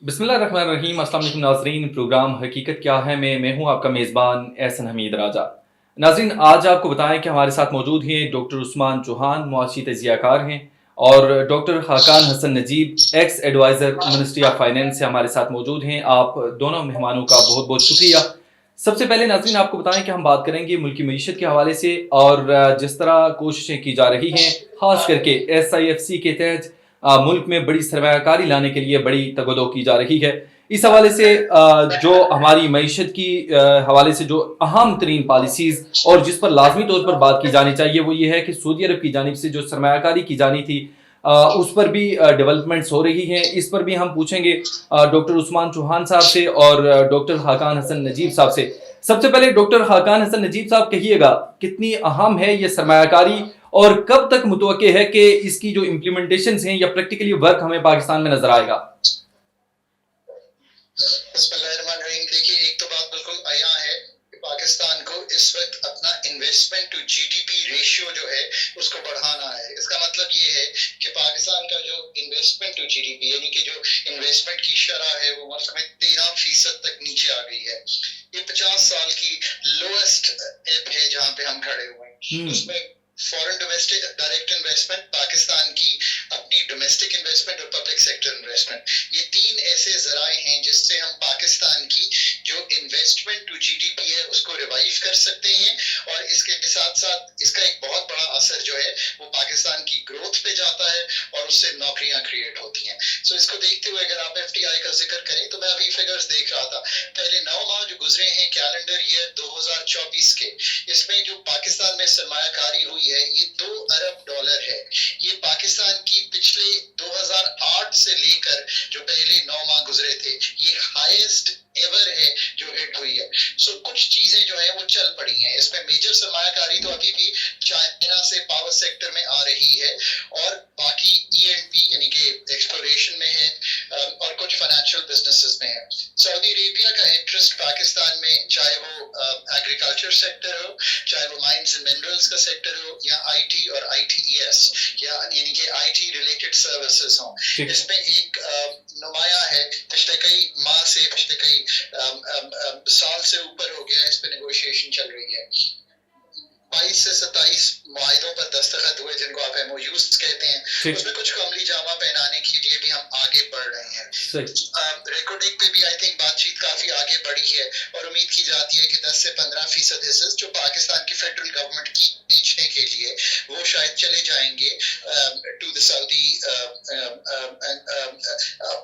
बिस्मिल्लाह रहमान रहीम। अस्सलाम वालेकुम नाजरीन, प्रोग्राम हकीकत क्या है मैं हूं आपका मेज़बान एहसन हमीद राजा। नाजरीन, आज आपको बताएं कि हमारे साथ मौजूद हैं डॉक्टर उस्मान चौहान, मुआशी तजियाकार हैं, और doctor Khaqan Hassan Najib, ex adviser ministry of finance से हमारे साथ मौजूद हैं। आप दोनों मेहमानों का बहुत बहुत शुक्रिया। सबसे पहले नाजरीन आपको बताएं कि हम बात करेंगे मुल्की मीशत के हवाले से, और जिस तरह कोशिशें की जा रही हैं, ख़ास करके SIFC के तहत मुल्क में बड़ी सरमायाकारी लाने के लिए बड़ी तगदो की जा रही है। इस हवाले से जो हमारी मईशत की हवाले से जो अहम तरीन पॉलिसीज़ और जिस पर लाजमी तौर पर बात की जानी चाहिए वो ये है कि सऊदी अरब की जानिब से जो सरमायाकारी की जानी थी उस पर भी डेवलपमेंट्स हो रही हैं। इस पर भी हम पूछेंगे डॉक्टर उस्मान चौहान साहब से और डॉक्टर खाकान हसन नजीब साहब से। सबसे पहले डॉक्टर खाकान हसन नजीब साहब, कहिएगा कितनी अहम है ये सरमायाकारी और कब तक मुतवक्के है कि इसकी जो इम्प्लीमेंटेशन हैं या प्रैक्टिकली वर्क हमें पाकिस्तान में नजर आएगा? देखिए, एक तो बात बिल्कुल आया है कि पाकिस्तान को इस वक्त अपना इन्वेस्टमेंट टू जीडीपी रेशियो जो है उसको बढ़ाना है। इसका मतलब ये है कि पाकिस्तान का जो इन्वेस्टमेंट टू जीडीपी यानी कि जो इन्वेस्टमेंट की शरह है वो मुल्क में 13% तक नीचे आ गई है। ये 50 साल की लोएस्ट एप है जहां पे हम खड़े हुए हैं। उसमें foreign domestic direct investment, Pakistan की अपनी डोमेस्टिक इन्वेस्टमेंट और पब्लिक सेक्टर इन्वेस्टमेंट, ये तीन ऐसे जराए हैं जिससे हम पाकिस्तान की जो इन्वेस्टमेंट टू जीडीपी है उसको रिवाइव कर सकते हैं। और इसके साथ साथ इसका एक बहुत बड़ा असर जो है वो पाकिस्तान की ग्रोथ पे जाता है और उससे नौकरियां क्रिएट होती हैं। सो इसको देखते हुए अगर आप FDI का जिक्र करें तो मैं अभी फिगर्स देख रहा था, पहले 9 माह जो गुजरे हैं कैलेंडर ईयर 2024 के, इसमें जो पाकिस्तान में सरमायाकारी हुई है ये $2 अरब है। ये पाकिस्तान की पिछले 2008 से लेकर जो पहले 9 माह गुजरे थे ये हाईएस्ट एवर है जो हिट हुई है। सो कुछ चीजें जो है वो चल पड़ी हैं। इसमें मेजर सरमायाकारी तो अभी भी चाइना से पावर सेक्टर में आ रही है और बाकी E&P यानी कि एक्सप्लोरेशन में है और कुछ फाइनेंशियल बिजनेसेस में है। सऊदी अरेबिया का इंटरेस्ट पाकिस्तान में, चाहे वो एग्रीकल्चर सेक्टर हो, चाहे वो माइंस एंड मिनरल्स का सेक्टर हो, या IT और ITES यानी कि IT रिलेटेड सर्विसेज हो, इसमें एक नुमाया है। पिछले कई माह से, पिछले कई साल से ऊपर हो गया, इस पे नेगोशिएशन चल रही है। 22 से 27 मुआहिदों पर दस्तखत हुए जिनको आप MOUs कहते हैं। उसमें कुछ को अमली जामा पहनाने के लिए भी हम आगे बढ़ रहे हैं। रिकॉर्डिंग पे भी आई थिंक बातचीत काफी आगे बढ़ी है और उम्मीद की जाती है कि 10 से 15% हिस्से जो पाकिस्तान की फेडरल गवर्नमेंट की बेचने के लिए वो शायद चले जाएंगे टू द सऊदी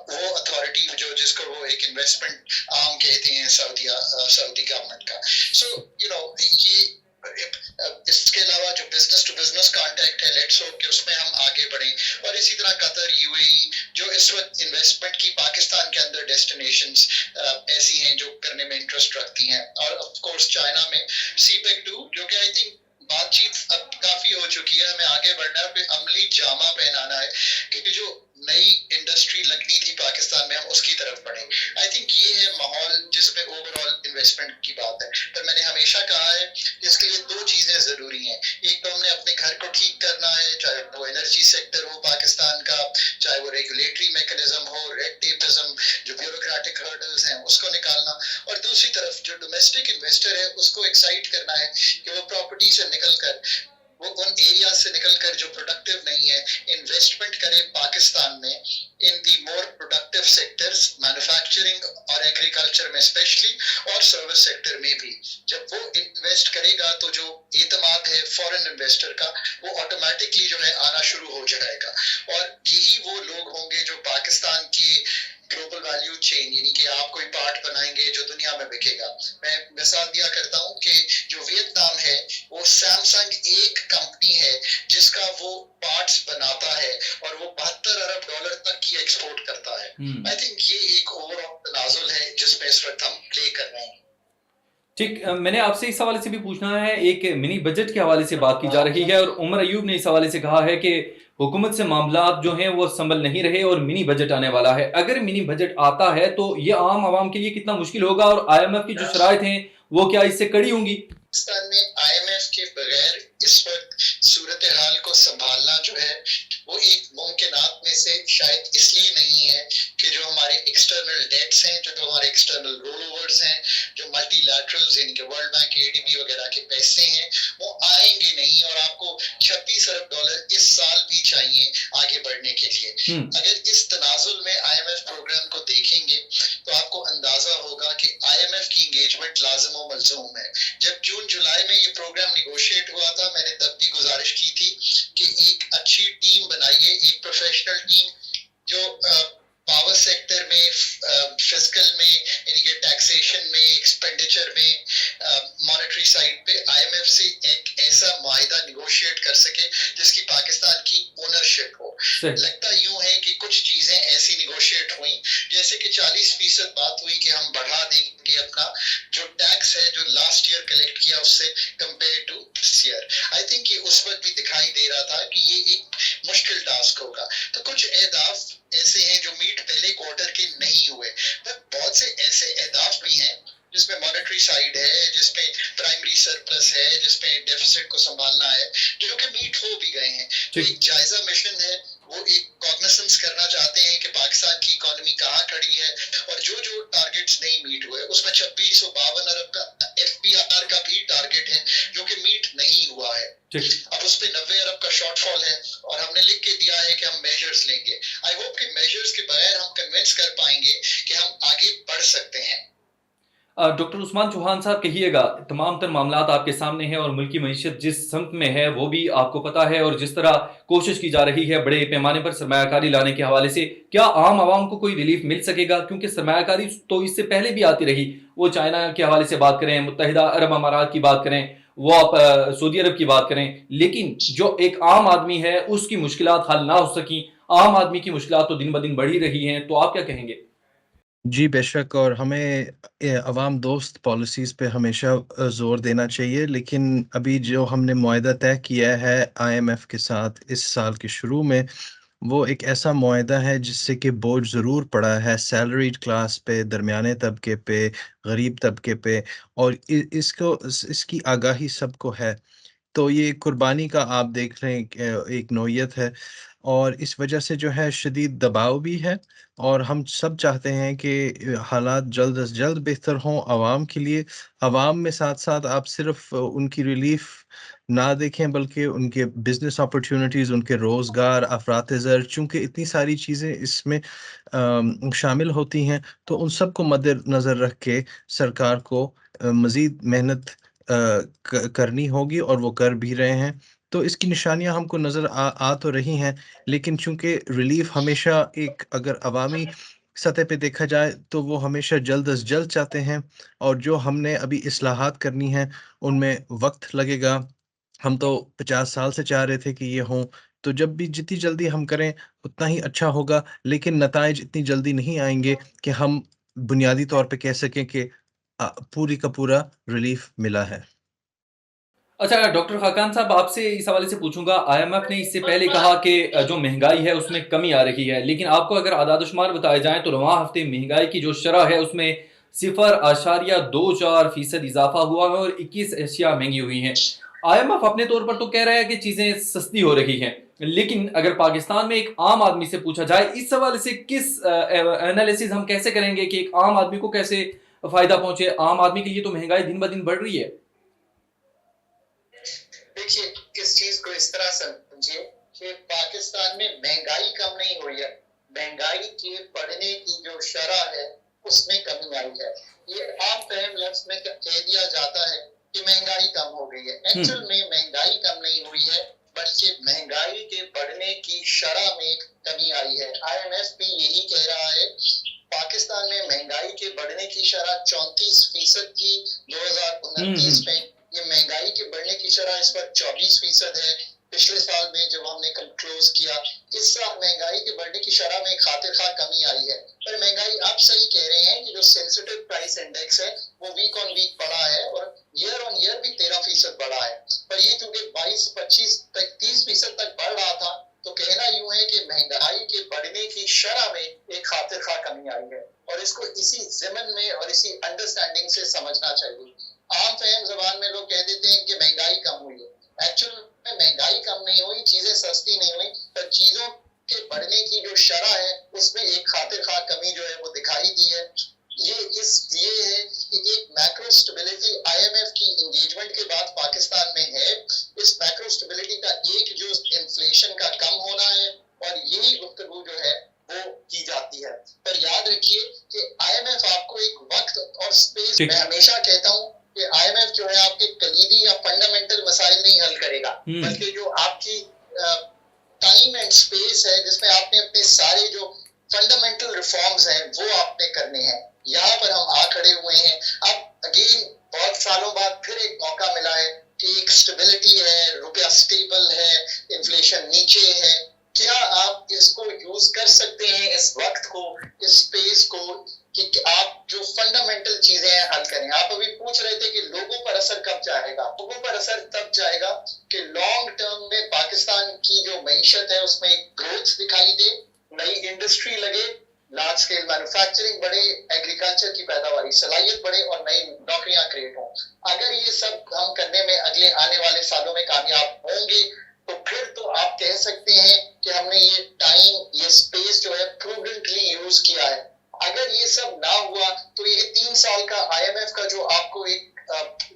वो अथॉरिटी जो जिसको वो एक इन्वेस्टमेंट आर्म कहते हैं सऊदी गवर्नमेंट का। सो ये इसके अलावा जो बिजनेस टू बिजनेस कांटेक्ट है, लेट्स होप कि उसमें हम आगे बढ़ें। और इसी तरह कतर, UAE जो इस वक्त इन्वेस्टमेंट की पाकिस्तान के अंदर डेस्टिनेशंस ऐसी हैं जो करने में इंटरेस्ट रखती हैं। और ऑफ कोर्स चाइना में CPEC 2 जो कि आई थिंक बातचीत अब काफी हो चुकी है, हमें आगे बढ़ना है, अमली जामा पहनाना है क्योंकि जो नई इंडस्ट्री लगनी थी पाकिस्तान में हम उसकी तरफ बढ़े। आई थिंक ये है माहौल जिसमें ओवरऑल इन्वेस्टमेंट की बात है। पर मैंने हमेशा कहा है कि इसके लिए दो चीजें जरूरी हैं। एक तो हमने अपने घर को ठीक करना है, चाहे वो एनर्जी सेक्टर हो पाकिस्तान का, चाहे वो रेगुलेटरी मैकेनिज्म हो, रेड टेपिज्म जो ब्यूरोक्रेटिक हर्डल्स हैं उसको निकालना, और दूसरी तरफ जो डोमेस्टिक इन्वेस्टर है उसको एक्साइट करना है कि वो प्रॉपर्टी से निकलकर, वो उन एरिया से निकलकर जो प्रोडक्टिव नहीं है, इन्वेस्टमेंट करे पाकिस्तान में इन दी मोर प्रोडक्टिव सेक्टर्स, मैन्युफैक्चरिंग और एग्रीकल्चर में स्पेशली, और सर्विस सेक्टर में भी। जब वो इन्वेस्ट करेगा तो जो एतमाद है फॉरेन इन्वेस्टर का वो ऑटोमेटिकली जो है आना शुरू हो जाएगा। और यही वो लोग होंगे जो पाकिस्तान की ग्लोबल वैल्यू चेन यानी कि आप कोई पार्ट बनाएंगे जो दुनिया में बिकेगा। मैं मिसाल दिया करता हूं कि जो वियतनाम है वो सैमसंग एक कंपनी है जिसका वो पार्ट्स बनाता है और वो $72 अरब तक की एक्सपोर्ट करता है। आई थिंक ये एक ओवरऑल तनाजुल है जिसमें इस वक्त हम प्ले कर रहे हैं। ठीक, मैंने आपसे इस हवाले से भी पूछना है, एक मिनी बजट के हवाले से बात की जा रही है और उमर अयूब ने इस हवाले से कहा है कि हुकूमत से मामलात जो हैं वो संभल नहीं रहे और मिनी बजट आने वाला है। अगर मिनी बजट आता है तो ये आम आवाम के लिए कितना मुश्किल होगा और IMF की जो शराइत हैं वो क्या इससे कड़ी होंगी? पाकिस्तान में आईएमएफ के बगैर इस वक्त सूरत हाल को संभालना जो है वो एक मुमकिनात में से शायद इसलिए नहीं है कि जो हमारे एक्सटर्नल डेट्स हैं, जो हमारे एक्सटर्नल रोल ओवर्स हैं, जो मल्टीलैटरल्स यानी कि वर्ल्ड बैंक, एडीबी वगैरह के पैसे हैं, वो आएंगे नहीं। और आपको 26 अरब डॉलर इस साल भी चाहिए आगे बढ़ने के लिए। अगर इस तनाजुल में आईएमएफ प्रोग्राम को देखेंगे तो आपको अंदाजा होगा कि आईएमएफ की इंगेजमेंट लाजिम व मलजूम है। जब जून जुलाई में ये प्रोग्राम निगोशिएट हुआ था, मैंने तब भी गुजारिश की थी कि एक अच्छी टीम बनाइए, एक प्रोफेशनल टीम जो पावर सेक्टर में, फिजिकल में यानी कि टैक्सेशन में, एक्सपेंडिचर में, मॉनेटरी साइड पे आईएमएफ से एक ऐसा मुआहिदा निगोशिएट कर सके जिसकी पाकिस्तान की ओनरशिप हो। लगता यूं है कि कुछ चीजें ऐसी निगोशिएट हुई जैसे कि 40% बात हुई कि हम बढ़ा देंगे अपना जो टैक्स है जो लास्ट ईयर कलेक्ट किया उससे compare to this year. I think ये उस वक्त भी दिखाई दे रहा था कि ये एक मुश्किल टास्क होगा। तो कुछ एहदाफ ऐसे हैं जो मीट पहले क्वार्टर के नहीं हुए, पर बहुत से ऐसे एहदाफ भी हैं जिसमें मॉनेटरी साइड है, जिसमें प्राइमरी सरप्लस है, जिसमें डेफिसिट को संभालना है, जो कि मीट हो भी गए हैं। तो एक जायजा मिशन है, वो एक कॉग्निसेंस करना चाहते हैं कि पाकिस्तान की इकोनॉमी कहाँ खड़ी है और जो जो टारगेट्स नहीं मीट हुए उसमें 2652 अरब का एफपीआर का भी टारगेट है जो कि मीट नहीं हुआ है। अब उस पे 90 अरब का शॉर्टफॉल है और हमने लिख के दिया है कि हम मेजर्स लेंगे। आई होप कि मेजर्स के बगैर हम कन्विंस कर पाएंगे कि हम आगे बढ़ सकते हैं। डॉक्टर उस्मान चौहान साहब, कहिएगा, तमाम तर मामलात आपके सामने हैं और मुल्की मईशत जिस समत में है वो भी आपको पता है, और जिस तरह कोशिश की जा रही है बड़े पैमाने पर सरमायाकारी लाने के हवाले से, क्या आम आवाम को कोई रिलीफ मिल सकेगा? क्योंकि सरमायाकारी तो इससे पहले भी आती रही, वो चाइना के हवाले से बात करें, मुत्तहिदा अरब अमारात की बात करें, वो आप सऊदी अरब की बात करें, लेकिन जो एक आम आदमी है उसकी मुश्किलात हल ना हो सकी, आम आदमी की मुश्किलात तो दिन ब दिन बढ़ी रही हैं, तो आप क्या कहेंगे? जी, बेशक, और हमें अवाम दोस्त पॉलिसीज़ पे हमेशा ज़ोर देना चाहिए, लेकिन अभी जो हमने मुआहिदा तय किया है आईएमएफ के साथ इस साल के शुरू में, वो एक ऐसा मुआहिदा है जिससे कि बोझ ज़रूर पड़ा है सैलरीड क्लास पे, दरमियाने तबके पे, गरीब तबके पे, और इसकी आगाही सबको है। तो ये कुर्बानी का आप देख रहे हैं कि एक नौयत है, और इस वजह से जो है शदीद दबाव भी है, और हम सब चाहते हैं कि हालात जल्द अज़ जल्द बेहतर हों आवाम के लिए। आवाम में साथ-साथ आप सिर्फ़ उनकी रिलीफ़ ना देखें बल्कि उनके बिज़नेस अपॉर्च्युनिटीज़, उनके रोज़गार, अफ़रात-ए-ज़र, चूँकि इतनी सारी चीज़ें इसमें शामिल होती हैं, तो उन सब को मद्देनज़र रख के सरकार को मज़ीद मेहनत करनी होगी, और वो कर भी रहे हैं। तो इसकी निशानियां हमको नज़र आ तो रही हैं, लेकिन चूंकि रिलीफ हमेशा एक, अगर अवामी सतह पे देखा जाए तो वो हमेशा जल्द अज जल्द चाहते हैं, और जो हमने अभी इस्लाहात करनी है उनमें वक्त लगेगा। हम तो 50 साल से चाह रहे थे कि ये हों, तो जब भी जितनी जल्दी हम करें उतना ही अच्छा होगा, लेकिन नताइज इतनी जल्दी नहीं आएंगे कि हम बुनियादी तौर पे कह सकें कि पूरी का पूरा रिलीफ मिला है। अच्छा डॉक्टर खाकान साहब, आपसे इस हवाले से पूछूंगा, आईएमएफ ने इससे पहले कहा कि जो महंगाई है उसमें कमी आ रही है, लेकिन आपको अगर आदादुशुमार बताए जाएं तो रवां हफ्ते महंगाई की जो शरह है उसमें 0.24% इजाफा हुआ है और 21 अशिया महंगी हुई हैं। आईएमएफ अपने तौर पर तो कह रहा है कि चीज़ें सस्ती हो रही हैं, लेकिन अगर पाकिस्तान में एक आम आदमी से पूछा जाए इस हवाले से किस एनालिसिस हम कैसे करेंगे कि एक आम आदमी को कैसे फ़ायदा पहुंचे? आम आदमी के लिए तो महंगाई दिन ब दिन बढ़ रही है। देखिए, इस चीज को इस तरह समझिए कि पाकिस्तान में महंगाई कम नहीं हुई है, महंगाई के बढ़ने की जो शरह है उसमें कमी आई है। ये आम फहम लफ्ज में कह दिया जाता है कि महंगाई कम हो गई है। एक्चुअल में महंगाई कम नहीं हुई है, बल्कि महंगाई के बढ़ने की शरह में कमी आई है। आईएमएफ भी यही कह रहा है। पाकिस्तान में महंगाई के बढ़ने की शरह 34% थी 2029 में, ये महंगाई के बढ़ने की शरह इस वक्त 24% है। पिछले साल में जब हमने क्लोज किया, इस साल महंगाई के बढ़ने की शरह में खातिर खा कमी आई है। पर महंगाई आप सही कह रहे हैं कि जो सेंसिटिव प्राइस इंडेक्स है वो वीक ऑन वीक बढ़ा है और ईयर ऑन ईयर भी 13% बढ़ा है। पर ये चूंकि 22, 25 तक 30% तक बढ़ रहा था, तो कहना यूं है कि महंगाई के बढ़ने की शरह में एक खातिर खा कमी आई है, और इसको इसी ज़िमन में और इसी अंडरस्टैंडिंग से समझना चाहिए। आम फहम जबान में लोग कह देते हैं कि महंगाई कम हुई है। एक्चुअल में महंगाई कम नहीं हुई, चीजें सस्ती नहीं हुई, पर चीजों के बढ़ने की जो शरह है उसमें एक खातिर खा कमी जो है वो दिखाई दी है। ये है कि एक मैक्रो स्टेबिलिटी आईएमएफ की इंगेजमेंट के बाद पाकिस्तान में है। इस मैक्रो स्टेबिलिटी का एक जो इन्फ्लेशन का कम होना है और यही गुफ्तगू जो है वो की जाती है। पर याद रखिए कि आईएमएफ आपको एक वक्त और स्पेस, मैं हमेशा कहता हूं कि आईएमएफ जो है आपके कलीदी या फंडामेंटल मसाइल नहीं हल करेगा, बल्कि जो आपकी टाइम एंड स्पेस है जिसमें आपने अपने सारे जो फंडामेंटल रिफॉर्म्स हैं वो आपने करने हैं, यहाँ पर हम आ खड़े हुए हैं। अब अगेन बहुत सालों बाद फिर एक मौका मिला है कि एक स्टेबिलिटी है, रुपया स्टेबल है, इन्फ्लेशन नीचे है। क्या आप इसको यूज कर सकते हैं, इस वक्त को, इस स्पेस को, कि आप जो फंडामेंटल चीजें हैं हल करें। आप अभी पूछ रहे थे कि लोगों पर असर कब जाएगा। लोगों पर असर तब जाएगा कि लॉन्ग टर्म में पाकिस्तान की जो मईशत है उसमें एक ग्रोथ दिखाई दे, नई इंडस्ट्री लगे, लार्ज स्केल मैन्युफैक्चरिंग बढ़े, एग्रीकल्चर की पैदावारी सलाहियत बढ़े और नई नौकरियां क्रिएट हों। अगर ये सब हम करने में अगले आने वाले सालों में कामयाब होंगे तो फिर तो आप कह सकते हैं कि हमने ये टाइम, ये स्पेस जो है प्रूडेंटली यूज किया है। अगर ये सब ना हुआ तो ये 3 साल का आईएमएफ का जो आपको एक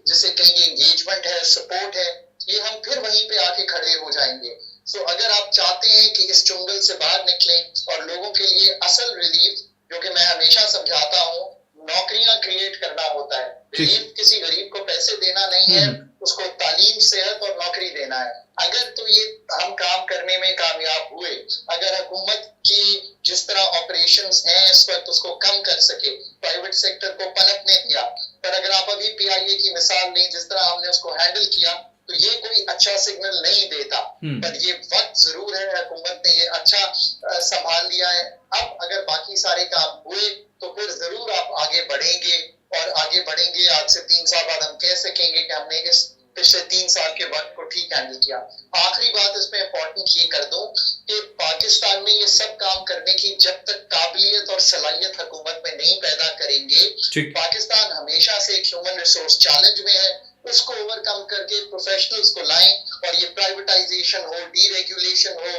जिसे कहेंगे एंगेजमेंट है, सपोर्ट है, ये हम फिर वहीं पे आके खड़े हो जाएंगे। सो अगर आप चाहते हैं कि इस चुंगल से बाहर निकलें और लोगों के लिए असल रिलीफ, जो कि मैं हमेशा समझाता हूँ, नौकरियां क्रिएट करना होता है। रिलीफ किसी गरीब को पैसे देना नहीं है, उसको तालीम, सेहत और नौकरी देना है। अगर तो ये हम काम करने में कामयाब हुए, अगर हुकूमत की जिस तरह ऑपरेशंस हैं इस वक्त उसको कम कर सके, प्राइवेट सेक्टर को पनपने दिया, पर अगर आप अभी पीआईए की मिसाल लें, जिस तरह हमने उसको हैंडल किया, तो ये कोई अच्छा सिग्नल नहीं देता। पर ये वक्त जरूर है, हुकूमत ने ये अच्छा संभाल लिया है। अब अगर बाकी सारे काम हुए तो फिर जरूर आप आगे बढ़ेंगे, और आगे बढ़ेंगे आज से 3 साल बाद हम कह सकेंगे कि हमने इस पिछले 3 साल के वक्त को ठीक हैंडल किया। आखिरी बात इसमें इंपॉर्टेंट ये कर दूं कि पाकिस्तान में ये सब काम करने की जब तक काबिलियत और सलाहियत हुकूमत में नहीं पैदा करेंगे, पाकिस्तान हमेशा से एक ह्यूमन रिसोर्स चैलेंज में है। उसको ओवरकम करके प्रोफेशनल्स को लाएं और ये प्राइवेटाइजेशन हो, डीरेगुलेशन हो,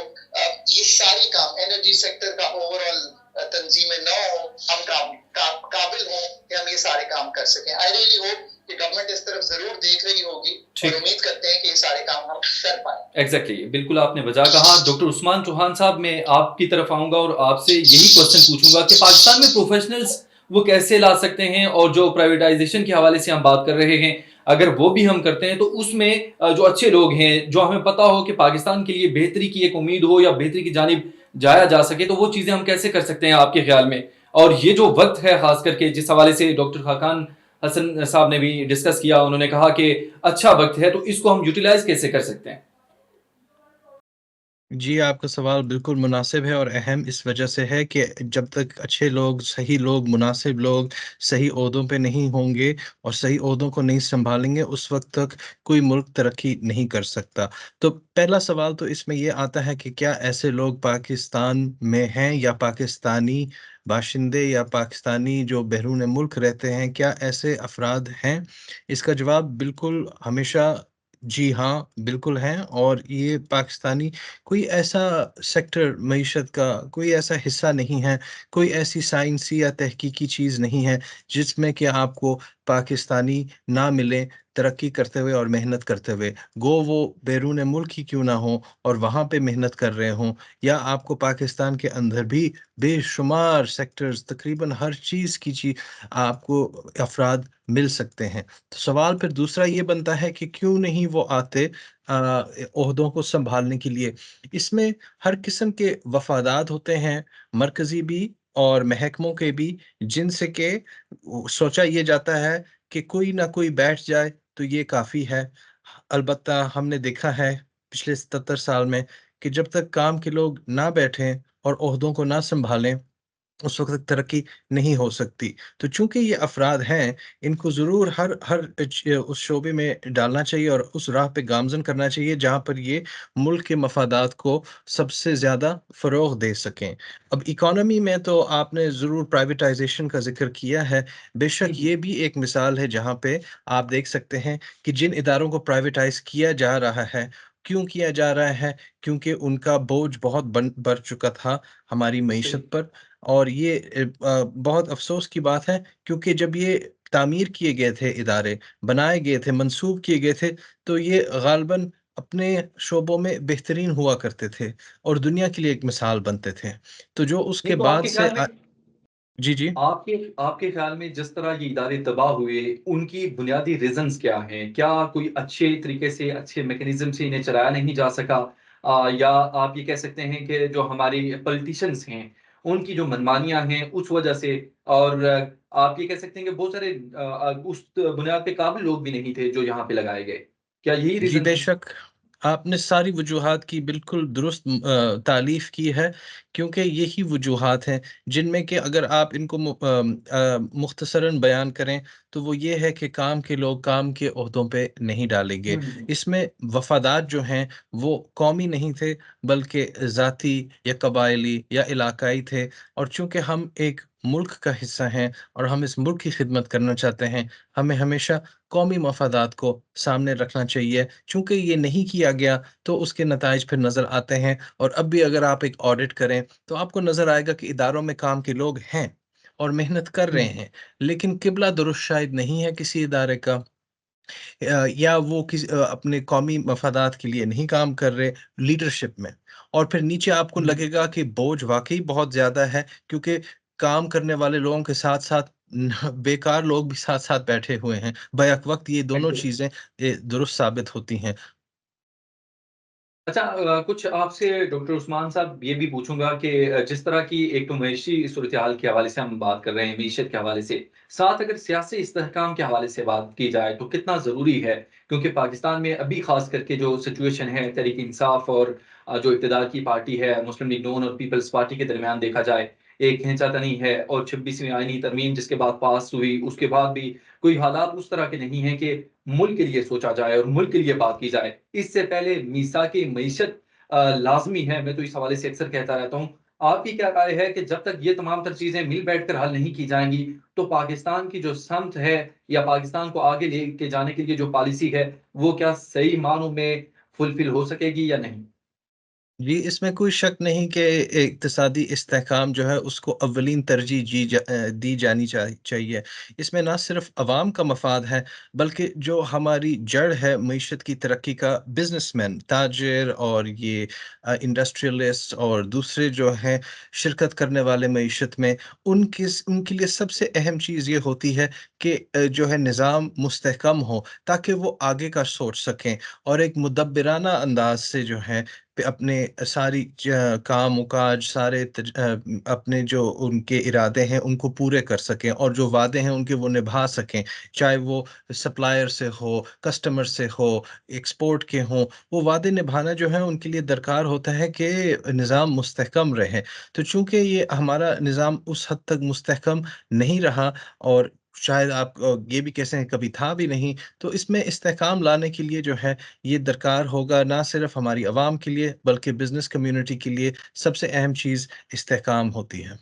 ये सारे काम, एनर्जी सेक्टर का ओवरऑल तंजीमें न हो, हम काबिल हों कि हम ये सारे काम कर सकें। आई रियली होप कि गवर्नमेंट इस तरफ जरूर देख रही होगी और उम्मीद करते हैं कि ये सारे काम हम कर पाएं। एग्जैक्टली, बिल्कुल आपने वजह कहा। डॉक्टर उस्मान चौहान साहब, मैं आपकी तरफ आऊंगा और आपसे यही क्वेश्चन पूछूंगा कि पाकिस्तान में प्रोफेशनल्स वो कैसे ला सकते हैं, और जो प्राइवेटाइजेशन के हवाले से हम बात कर रहे हैं, अगर वो भी हम करते हैं तो उसमें जो अच्छे लोग हैं, जो हमें पता हो कि पाकिस्तान के लिए बेहतरी की एक उम्मीद हो या बेहतरी की जानिब जाया जा सके, तो वो चीज़ें हम कैसे कर सकते हैं आपके ख्याल में? और ये जो वक्त है, खास करके जिस हवाले से डॉक्टर खाकान हसन साहब ने भी डिस्कस किया, उन्होंने कहा कि अच्छा वक्त है, तो इसको हम यूटिलाइज कैसे कर सकते हैं? जी, आपका सवाल बिल्कुल मुनासिब है और अहम इस वजह से है कि जब तक अच्छे लोग, सही लोग, मुनासिब लोग सही ओहदों पे नहीं होंगे और सही ओहदों को नहीं संभालेंगे, उस वक्त तक कोई मुल्क तरक्की नहीं कर सकता। तो पहला सवाल तो इसमें ये आता है कि क्या ऐसे लोग पाकिस्तान में हैं, या पाकिस्तानी बाशिंदे या पाकिस्तानी जो बैरून मुल्क रहते हैं, क्या ऐसे अफराद हैं? इसका जवाब बिल्कुल हमेशा जी हाँ, बिल्कुल हैं। और ये पाकिस्तानी कोई ऐसा सेक्टर मईशत का कोई ऐसा हिस्सा नहीं है, कोई ऐसी साइंसी या तहकीकी चीज़ नहीं है जिसमें कि आपको पाकिस्तानी ना मिलें तरक्की करते हुए और मेहनत करते हुए। गो वो बैरून मुल्क ही क्यों ना हों और वहाँ पे मेहनत कर रहे हों, या आपको पाकिस्तान के अंदर भी बेशुमार सेक्टर्स, तकरीबन हर चीज़ की आपको अफराद मिल सकते हैं। तो सवाल फिर दूसरा ये बनता है कि क्यों नहीं वो आते ओहदों को संभालने के लिए। इसमें हर किस्म के वफ़ादार होते हैं, मरकज़ी भी और महकमों के भी, जिनसे के सोचा ये जाता है कि कोई ना कोई बैठ जाए तो ये काफ़ी है। अलबत्ता हमने देखा है पिछले 77 साल में कि जब तक काम के लोग ना बैठें और ओहदों को ना संभालें, उस वक़्त तक तरक्की नहीं हो सकती। तो चूँकि ये अफ़राद हैं, इनको ज़रूर हर हर उस शोबे में डालना चाहिए और उस राह पे गामज़न करना चाहिए जहाँ पर ये मुल्क के मफ़ादात को सबसे ज़्यादा फ़रोग़ दे सकें। अब इकॉनमी में तो आपने ज़रूर प्राइवेटाइज़ेशन का ज़िक्र किया है। बेशक जी, जी। ये भी एक मिसाल है जहाँ पे आप देख सकते हैं कि जिन इदारों को प्राइवेटाइज़ किया जा रहा है, क्यों किया जा रहा है? क्योंकि उनका बोझ बहुत बढ़ चुका था हमारी सही। मईशत पर। और ये बहुत अफ़सोस की बात है क्योंकि जब ये तामीर किए गए थे इदारे, बनाए गए थे, मंसूब किए गए थे, तो ये ग़ालिबन अपने शोबों में बेहतरीन हुआ करते थे और दुनिया के लिए एक मिसाल बनते थे। तो जो उसके नहीं तो बाद आपके से ख़्याल में जी, जी। आपके आपके ख़्याल में जिस तरह ये इदारे तबाह हुए, उनकी बुनियादी रीज़न्स क्या हैं? क्या कोई अच्छे तरीके से, अच्छे मैकेनिज़्म से इन्हें चलाया नहीं जा सका? या आप ये कह सकते हैं कि जो हमारे पॉलिटिशियंस हैं, उनकी जो मनमानियाँ हैं, उस वजह से और आप ये कह सकते हैं कि बहुत सारे उस बुनियाद पे काबिल लोग भी नहीं थे, जो यहाँ पे लगाए गए। क्या यही जी, रीज़न है? बेशक, आपने सारी वजूहात की बिल्कुल दुरुस्त तारीफ़ की है, क्योंकि यही वजूहात हैं, जिनमें कि अगर आप इनको मुख्तसरन बयान करें, तो वो ये है कि काम के लोग काम के ओहदों पे नहीं डाले गए। हुँ, इसमें वफ़ादार जो हैं, वो कौमी नहीं थे, बल्कि ज़ाती या कबायली या इलाकाई थे और चूँकि हम एक मुल्क का हिस्सा हैं और हम इस मुल्क की खिदमत करना चाहते हैं, हमें हमेशा कौमी मफ़ादात को सामने रखना चाहिए। चूँकि ये नहीं किया गया, तो उसके नताइज फिर नज़र आते हैं और अब भी अगर आप एक ऑडिट करें, तो आपको नज़र आएगा कि इदारों में काम के लोग हैं और मेहनत कर हुँ, रहे हैं, लेकिन किबला दुरुस्त शायद नहीं है किसी इदारे का या वो अपने कौमी मफ़ादात के लिए नहीं काम कर रहे लीडरशिप में। और फिर नीचे आपको हुँ, लगेगा कि बोझ वाक़ई बहुत ज़्यादा है क्योंकि काम करने वाले लोगों के साथ-साथ बेकार लोग भी साथ-साथ बैठे हुए हैं। बैक वक़्त ये दोनों बिल्कुल। चीज़ें दुरुस्त साबित होती हैं। अच्छा कुछ आपसे डॉक्टर उस्मान साहब ये भी पूछूँगा कि जिस तरह की एक तो मईशी सूरत-ए-हाल के हवाले से हम बात कर रहे हैं, मईशत के हवाले से, साथ अगर सियासी इस्तेहकाम के हवाले से बात की जाए तो कितना ज़रूरी है? क्योंकि पाकिस्तान में अभी ख़ास करके जो सिचुएशन है तहरीक-ए-इंसाफ और जो इक़्तिदार की पार्टी है, मुस्लिम लीग नून और पीपल्स पार्टी के दरमियान देखा जाए, एक खींचातानी है और 26वीं आईनी तरमीम जिसके बाद पास हुई, उसके बाद भी कोई हालात उस तरह के नहीं हैं कि मुल्क के लिए सोचा जाए और मुल्क के लिए बात की जाए। इससे पहले मीसाक-ए मईशत लाज़मी है, मैं तो इस हवाले से अक्सर कहता रहता हूँ। आपकी क्या राय है कि जब तक ये तमाम तर चीज़ें मिल बैठ कर हल नहीं की जाएँगी, तो पाकिस्तान की जो समत है या पाकिस्तान को आगे लेके जाने के लिए जो पॉलिसी है, वो क्या सही मानों में फुलफ़िल हो सकेगी या नहीं? जी, इसमें कोई शक नहीं कि इक़्तिसादी इस्तेहकाम जो है उसको अव्वलीन तरजीह दी जानी चाहिए। इसमें ना सिर्फ़ अवाम का मफ़ाद है, बल्कि जो हमारी जड़ है मईशत की तरक्की का बिज़नेसमैन, ताजिर और ये इंडस्ट्रियलिस्ट और दूसरे जो हैं शिरकत करने वाले मईशत में, उनके लिए सबसे अहम चीज़ ये होती है कि जो है निज़ाम मुस्तहकम हो, ताकि वो आगे का सोच सकें और एक मुदब्बिराना अंदाज़ से जो है अपने सारी काम-काज सारे अपने जो उनके इरादे हैं उनको पूरे कर सकें और जो वादे हैं उनके वो निभा सकें। चाहे वो सप्लायर से हो, कस्टमर से हो, एक्सपोर्ट के हों, वो वादे निभाना जो है उनके लिए दरकार होता है कि निज़ाम मुस्तहकम रहे। तो चूँकि ये हमारा निज़ाम उस हद तक मुस्तहकम नहीं रहा और शायद आप ये भी कह सकें कभी था भी नहीं, तो इसमें इस्तेहकाम लाने के लिए जो है ये दरकार होगा ना सिर्फ हमारी आवाम के लिए बल्कि बिज़नेस कम्युनिटी के लिए सबसे अहम चीज़ इस्तेहकाम होती है।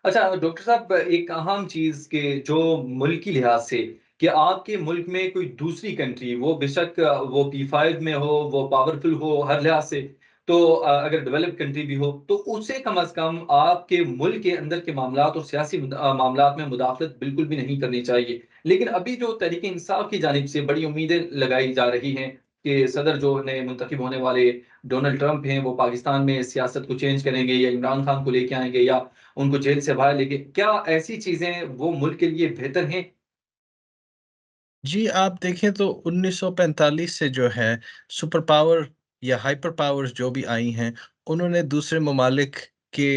अच्छा डॉक्टर साहब एक अहम चीज़ के जो मुल्की लिहाज से कि आपके मुल्क में कोई दूसरी कंट्री वो बेशक वो P5 में हो, वो पावरफुल हो हर लिहाज से, तो अगर डेवलप्ड कंट्री भी हो, तो उसे कम से कम आपके मुल्क के अंदर के मामलात और सियासी मामलात में मुदाखलत बिल्कुल भी नहीं करनी चाहिए। लेकिन अभी जो तहरीक-ए-इंसाफ की जानिब से बड़ी उम्मीदें लगाई जा रही हैं कि सदर जो नए मुंतखब होने वाले डोनाल्ड ट्रंप हैं, वो पाकिस्तान में सियासत को चेंज करेंगे या इमरान खान को लेके आएँगे या उनको जेल से बाहर लेके क्या ऐसी चीज़ें वो मुल्क के लिए बेहतर हैं? जी, आप देखें तो 1945 से जो है सुपर पावर या हाइपर पावर्स जो भी आई हैं, उन्होंने दूसरे ममालिक के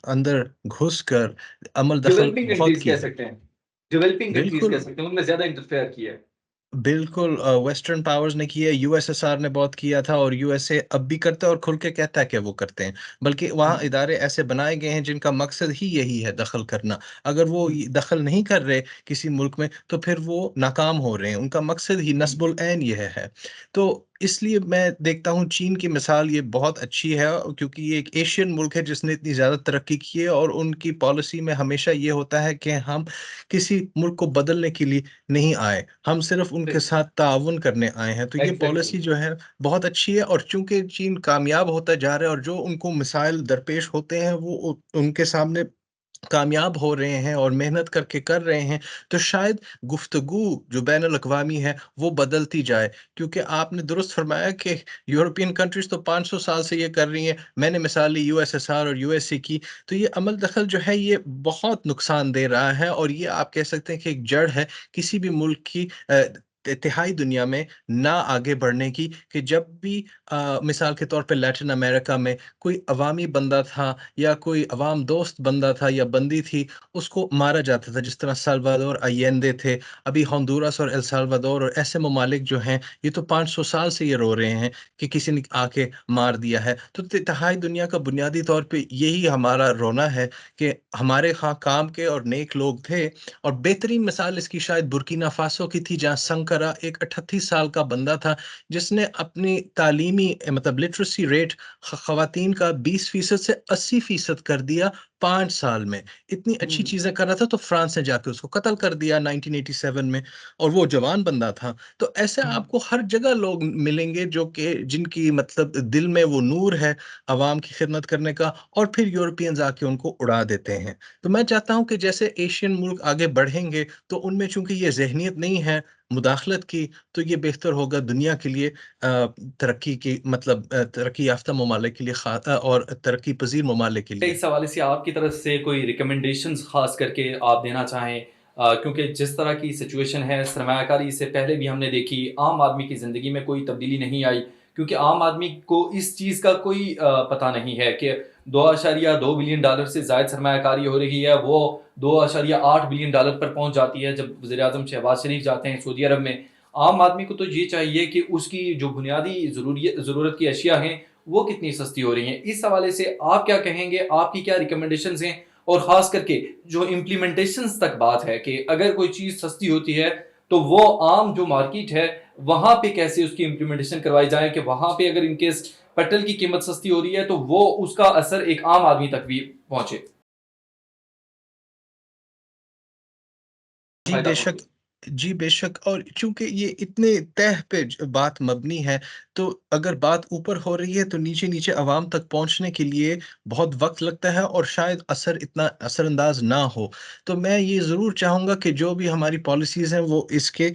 अंदर घुसकर अमल दखल डेवलपिंग बहुत कंट्रीज़ की कह है। सकते हैं। डेवलपिंग कंट्रीज़ कह बिल्कुल। सकते हैं, उनमें ज़्यादा इंटरफेयर किया है। बिल्कुल वेस्टर्न पावर्स ने किया, यूएसएसआर ने बहुत किया था और यूएसए अब भी करता है और खुल के कहता है कि वो करते हैं। बल्कि वहाँ हम्म, इदारे ऐसे बनाए गए हैं जिनका मकसद ही यही है दखल करना। अगर वो हम्म, दखल नहीं कर रहे किसी मुल्क में तो फिर वो नाकाम हो रहे हैं। उनका मकसद ही हम्म, नस्बुल ऐन यह है। तो इसलिए मैं देखता हूँ चीन की मिसाल ये बहुत अच्छी है क्योंकि ये एक एशियन मुल्क है जिसने इतनी ज़्यादा तरक्की की है और उनकी पॉलिसी में हमेशा ये होता है कि हम किसी मुल्क को बदलने के लिए नहीं आए, हम सिर्फ़ उनके साथ ताउन करने आए हैं। तो ये एग्जैक्टली। पॉलिसी जो है बहुत अच्छी है और चूँकि चीन कामयाब होता जा रहा है और जो उनको मिसाइल दरपेश होते हैं वो उनके सामने कामयाब हो रहे हैं और मेहनत करके कर रहे हैं, तो शायद गुफ्तगू जो बैनुल अक़वामी है, वो बदलती जाए। क्योंकि आपने दुरुस्त फ़रमाया कि यूरोपियन कंट्रीज़ तो 500 साल से ये कर रही हैं। मैंने मिसाल ली यूएसएसआर और यूएसए की, तो ये अमल दखल जो है ये बहुत नुकसान दे रहा है और ये आप कह सकते हैं कि एक जड़ है किसी भी मुल्क की तिहाई दुनिया में ना आगे बढ़ने की कि जब भी मिसाल के तौर पे लैटिन अमेरिका में कोई अवामी बंदा था या कोई अवाम दोस्त बंदा था या बंदी थी, उसको मारा जाता था। जिस तरह साल्वाडोर अयेंदे थे, अभी होंडुरास और एल साल्वाडोर और ऐसे ममालिक जो हैं, ये तो 500 साल से ये रो रहे हैं कि किसी ने आके मार दिया है। तो तिहाई दुनिया का बुनियादी तौर पे यही हमारा रोना है कि हमारे यहाँ काम के और नेक लोग थे और बेहतरीन मिसाल इसकी शायद बुर्किना फासो की थी, जहाँ संकरा एक 38 साल का बंदा था, जिसने अपनी तालीमी मतलब लिटरेसी रेट ख़वातीन का 20% से 80% कर दिया 5 साल में। इतनी अच्छी हम्म, चीज़ें कर रहा था तो फ्रांस ने जाके उसको कत्ल कर दिया 1987 में और वो जवान बंदा था। तो ऐसे हम्म, आपको हर जगह लोग मिलेंगे जो कि जिनकी मतलब दिल में वो नूर है अवाम की खिदमत करने का और फिर यूरोपियंस आके उनको उड़ा देते हैं। तो मैं चाहता हूँ कि जैसे एशियन मुल्क आगे बढ़ेंगे तो उनमें चूँकि ये ज़हनियत नहीं है मुदाखलत की, तो ये बेहतर होगा दुनिया के लिए तरक्की की मतलब तरक्की याफ़्ता ममालिक के लिए और तरक्की पज़ीर ममालिक के लिए। इस हवाले से आपकी तरफ से कोई रिकमेंडेशंस खास करके आप देना चाहें, क्योंकि जिस तरह की सिचुएशन है सरमायाकारी से पहले भी हमने देखी, आम आदमी की ज़िंदगी में कोई तब्दीली नहीं आई क्योंकि आम आदमी को इस चीज़ का कोई पता नहीं है कि 2.2 बिलियन डॉलर से ज़ायद सरमायाकारी हो रही है, वो 2.8 बिलियन डॉलर पर पहुंच जाती है जब वज़ीर आज़म शहबाज शरीफ जाते हैं सऊदी अरब में। आम आदमी को तो ये चाहिए कि उसकी जो बुनियादी ज़रूरत की अशिया हैं वो कितनी सस्ती हो रही हैं। इस हवाले से आप क्या कहेंगे? आपकी क्या रिकमेंडेशंस हैं? और ख़ास करके जो इम्प्लीमेंटेशंस तक बात है कि अगर कोई चीज़ सस्ती होती है, तो वो आम जो मार्केट है, वहाँ पे कैसे उसकी इम्प्लीमेंटेशन करवाई जाए कि वहाँ पे अगर इन केस पेट्रोल की कीमत सस्ती हो रही है, तो वो उसका असर एक आम आदमी तक भी पहुँचे, जी, फ़ायदा बेशक। पहुँचे। जी, बेशक और चूँकि ये इतने तह पे बात मबनी है, तो अगर बात ऊपर हो रही है, तो नीचे-नीचे अवाम तक पहुँचने के लिए बहुत वक़्त लगता है और शायद असर इतना असरअंदाज़ ना हो। तो मैं ये ज़रूर चाहूँगा कि जो भी हमारी पॉलिसीज़ हैं, वो इसके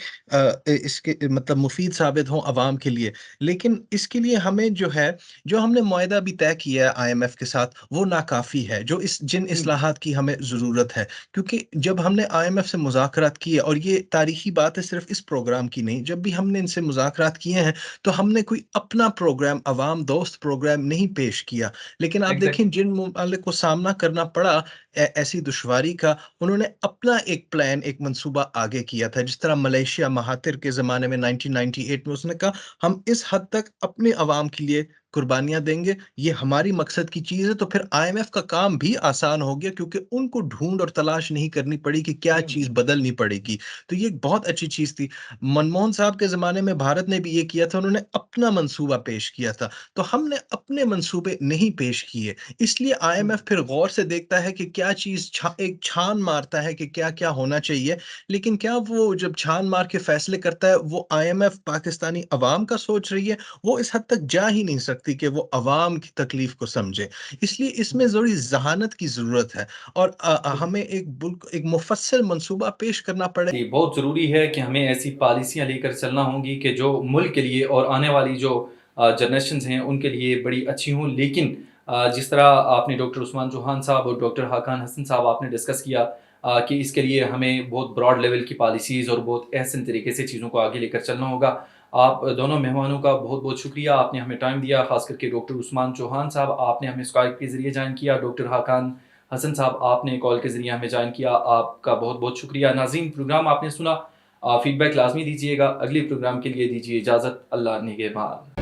मतलब मुफ़ीद साबित हों अवाम के लिए। लेकिन इसके लिए हमें जो है, जो हमने मुआहदा अभी तय किया है आईएमएफ के साथ, वो नाकाफ़ी है, जो जिन हुँ, इस्लाहात की हमें ज़रूरत है। क्योंकि जब हमने आईएमएफ से मुज़ाकरात किए और ये तारीख़ी बात है सिर्फ़ इस प्रोग्राम की नहीं, जब भी हमने इनसे मुज़ाकरात किए हैं, तो हमने कोई अपना प्रोग्राम, अवाम दोस्त प्रोग्राम नहीं पेश किया। लेकिन आप देखें एग्ज़ैक्टली। जिन ममालिक को सामना करना पड़ा ऐसी दुश्वारी का, उन्होंने अपना एक प्लान, एक मंसूबा आगे किया था। जिस तरह मलेशिया महातिर के ज़माने में 1998 में उसने कहा, हम इस हद तक अपने अवाम के लिए कुर्बानियाँ देंगे, ये हमारी मकसद की चीज़ है, तो फिर आईएमएफ का काम भी आसान हो गया क्योंकि उनको ढूँढ और तलाश नहीं करनी पड़ी कि क्या हुँ, चीज़ बदलनी पड़ेगी। तो ये एक बहुत अच्छी चीज़ थी। मनमोहन साहब के ज़माने में भारत ने भी ये किया था, उन्होंने अपना मंसूबा पेश किया था। तो हमने अपने मंसूबे नहीं पेश किए। इसलिए हुँ, आईएमएफ फिर गौर से देखता है कि क्या चीज़ एक छान मारता है कि क्या-क्या होना चाहिए। लेकिन क्या वो जब छान मार के फैसले करता है, वो आईएमएफ पाकिस्तानी अवाम का सोच रही है? वो इस हद तक जा ही नहीं सकती कि वो अवाम की तकलीफ को समझे। इसलिए इसमें हुँ, ज़रूरी ज़हानत की ज़रूरत है और बिल्कुल। हमें एक मुफ़स्सल मंसूबा पेश करना पड़े। जी, बहुत ज़रूरी है कि हमें ऐसी पॉलिसियाँ लेकर चलना होंगी कि जो मुल्क के लिए और आने वाली जो जनरेशंस हैं उनके लिए बड़ी अच्छी हों। लेकिन जिस तरह आपने डॉक्टर उस्मान चौहान साहब और डॉक्टर हाकान हसन साहब आपने डिस्कस किया कि इसके लिए हमें बहुत ब्रॉड लेवल की पॉलिसीज़ और बहुत एहसन तरीके से चीज़ों को आगे लेकर चलना होगा। आप दोनों मेहमानों का बहुत-बहुत शुक्रिया, आपने हमें टाइम दिया, ख़ास करके डॉक्टर उस्मान चौहान साहब आपने हमें स्काइप के ज़रिए जॉइन किया, डॉक्टर हाकान हसन साहब आपने कॉल के ज़रिए हमें जॉइन किया, आपका बहुत-बहुत शुक्रिया। नाज़रीन प्रोग्राम आपने सुना, فیڈ بیک لازمی دیجیے گا. اگلی پروگرام کے لیے دیجیے اجازت. اللہ نگہبان.